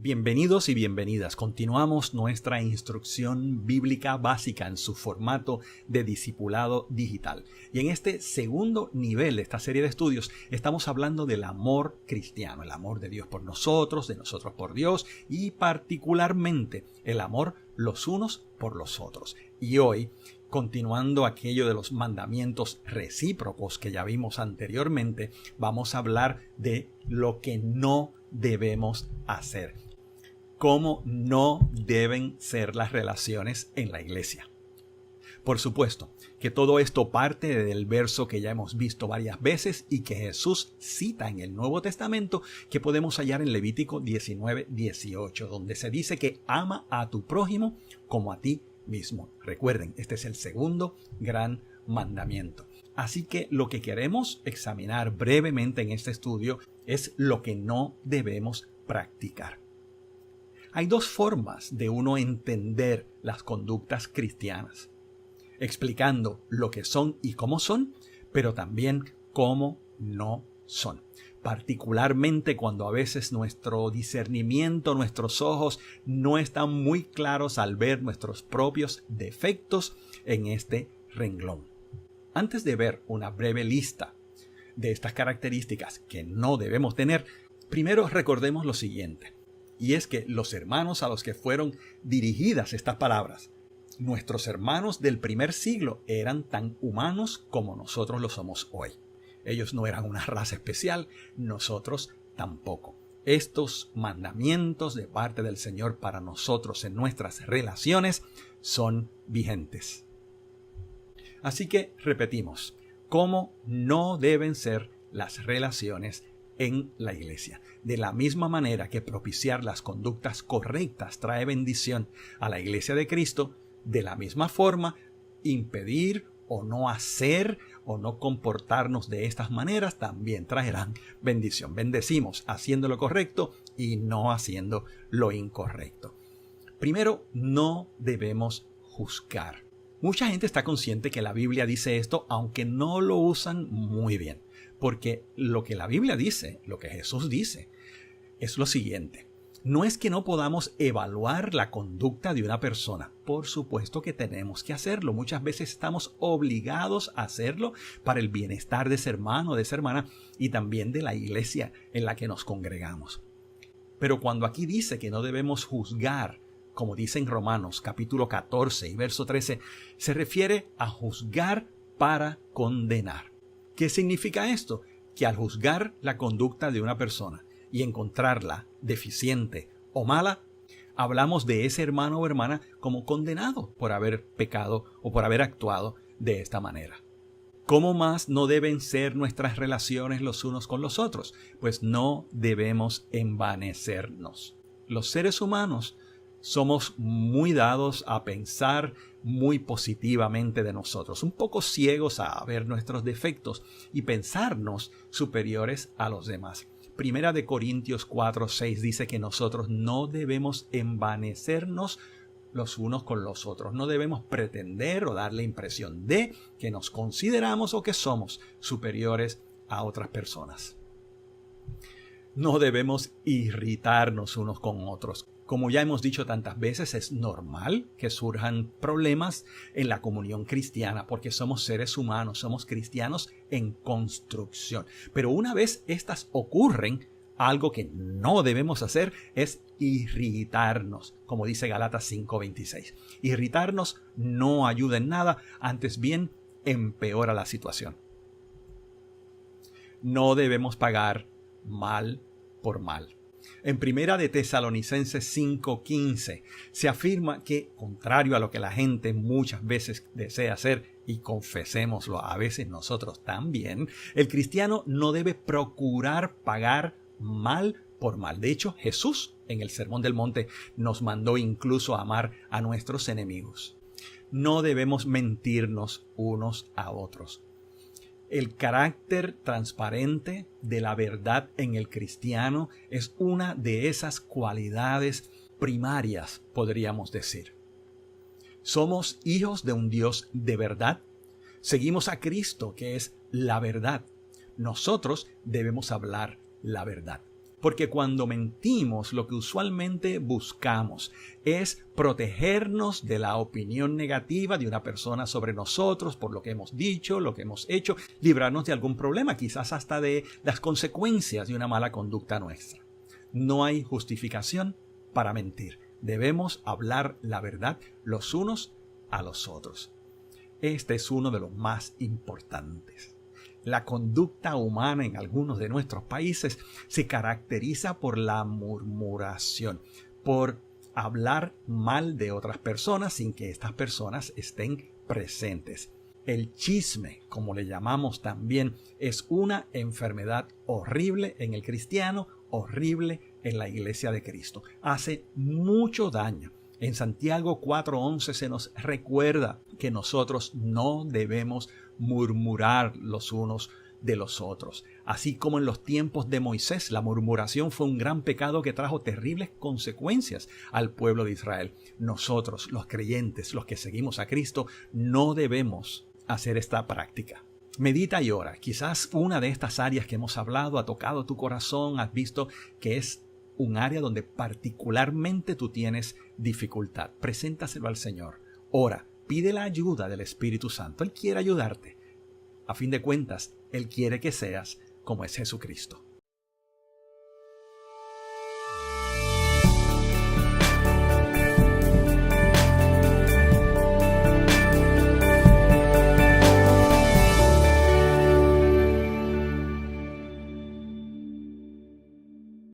Bienvenidos y bienvenidas. Continuamos nuestra instrucción bíblica básica en su formato de discipulado digital. Y en este segundo nivel de esta serie de estudios estamos hablando del amor cristiano, el amor de Dios por nosotros, de nosotros por Dios y particularmente el amor los unos por los otros. Y hoy, continuando aquello de los mandamientos recíprocos que ya vimos anteriormente, vamos a hablar de lo que no debemos hacer. Cómo no deben ser las relaciones en la iglesia. Por supuesto que todo esto parte del verso que ya hemos visto varias veces y que Jesús cita en el Nuevo Testamento, que podemos hallar en Levítico 19:18, donde se dice que ama a tu prójimo como a ti mismo. Recuerden, este es el segundo gran mandamiento. Así que lo que queremos examinar brevemente en este estudio es lo que no debemos practicar. Hay dos formas de uno entender las conductas cristianas, explicando lo que son y cómo son, pero también cómo no son. Particularmente cuando a veces nuestro discernimiento, nuestros ojos no están muy claros al ver nuestros propios defectos en este renglón. Antes de ver una breve lista de estas características que no debemos tener, primero recordemos lo siguiente. Y es que los hermanos a los que fueron dirigidas estas palabras, nuestros hermanos del primer siglo, eran tan humanos como nosotros lo somos hoy. Ellos no eran una raza especial, nosotros tampoco. Estos mandamientos de parte del Señor para nosotros en nuestras relaciones son vigentes. Así que repetimos, ¿cómo no deben ser las relaciones en la iglesia? De la misma manera que propiciar las conductas correctas trae bendición a la iglesia de Cristo, de la misma forma, impedir o no hacer o no comportarnos de estas maneras también traerán bendición. Bendecimos haciendo lo correcto y no haciendo lo incorrecto. Primero, no debemos juzgar. Mucha gente está consciente que la Biblia dice esto, aunque no lo usan muy bien. Porque lo que la Biblia dice, lo que Jesús dice, es lo siguiente. No es que no podamos evaluar la conducta de una persona. Por supuesto que tenemos que hacerlo. Muchas veces estamos obligados a hacerlo para el bienestar de ese hermano o de esa hermana y también de la iglesia en la que nos congregamos. Pero cuando aquí dice que no debemos juzgar, como dice en Romanos capítulo 14 y verso 13, se refiere a juzgar para condenar. ¿Qué significa esto? Que al juzgar la conducta de una persona y encontrarla deficiente o mala, hablamos de ese hermano o hermana como condenado por haber pecado o por haber actuado de esta manera. ¿Cómo más no deben ser nuestras relaciones los unos con los otros? Pues no debemos envanecernos. Los seres humanos somos muy dados a pensar muy positivamente de nosotros, un poco ciegos a ver nuestros defectos y pensarnos superiores a los demás. Primera de Corintios 4:6 dice que nosotros no debemos envanecernos los unos con los otros. No debemos pretender o dar la impresión de que nos consideramos o que somos superiores a otras personas. No debemos irritarnos unos con otros. Como ya hemos dicho tantas veces, es normal que surjan problemas en la comunión cristiana porque somos seres humanos, somos cristianos en construcción. Pero una vez estas ocurren, algo que no debemos hacer es irritarnos, como dice Gálatas 5:26. Irritarnos no ayuda en nada, antes bien empeora la situación. No debemos pagar mal por mal. En Primera de Tesalonicenses 5:15 se afirma que, contrario a lo que la gente muchas veces desea hacer, y confesémoslo a veces nosotros también, el cristiano no debe procurar pagar mal por mal. De hecho, Jesús en el Sermón del Monte nos mandó incluso a amar a nuestros enemigos. No debemos mentirnos unos a otros. El carácter transparente de la verdad en el cristiano es una de esas cualidades primarias, podríamos decir. Somos hijos de un Dios de verdad. Seguimos a Cristo, que es la verdad. Nosotros debemos hablar la verdad. Porque cuando mentimos, lo que usualmente buscamos es protegernos de la opinión negativa de una persona sobre nosotros por lo que hemos dicho, lo que hemos hecho, librarnos de algún problema, quizás hasta de las consecuencias de una mala conducta nuestra. No hay justificación para mentir. Debemos hablar la verdad los unos a los otros. Este es uno de los más importantes. La conducta humana en algunos de nuestros países se caracteriza por la murmuración, por hablar mal de otras personas sin que estas personas estén presentes. El chisme, como le llamamos también, es una enfermedad horrible en el cristiano, horrible en la Iglesia de Cristo. Hace mucho daño. En Santiago 4:11 se nos recuerda que nosotros no debemos murmurar los unos de los otros. Así como en los tiempos de Moisés, la murmuración fue un gran pecado que trajo terribles consecuencias al pueblo de Israel. Nosotros, los creyentes, los que seguimos a Cristo, no debemos hacer esta práctica. Medita y ora. Quizás una de estas áreas que hemos hablado ha tocado tu corazón, has visto que es un área donde particularmente tú tienes dificultad. Preséntaselo al Señor. Ora, pide la ayuda del Espíritu Santo. Él quiere ayudarte. A fin de cuentas, Él quiere que seas como es Jesucristo.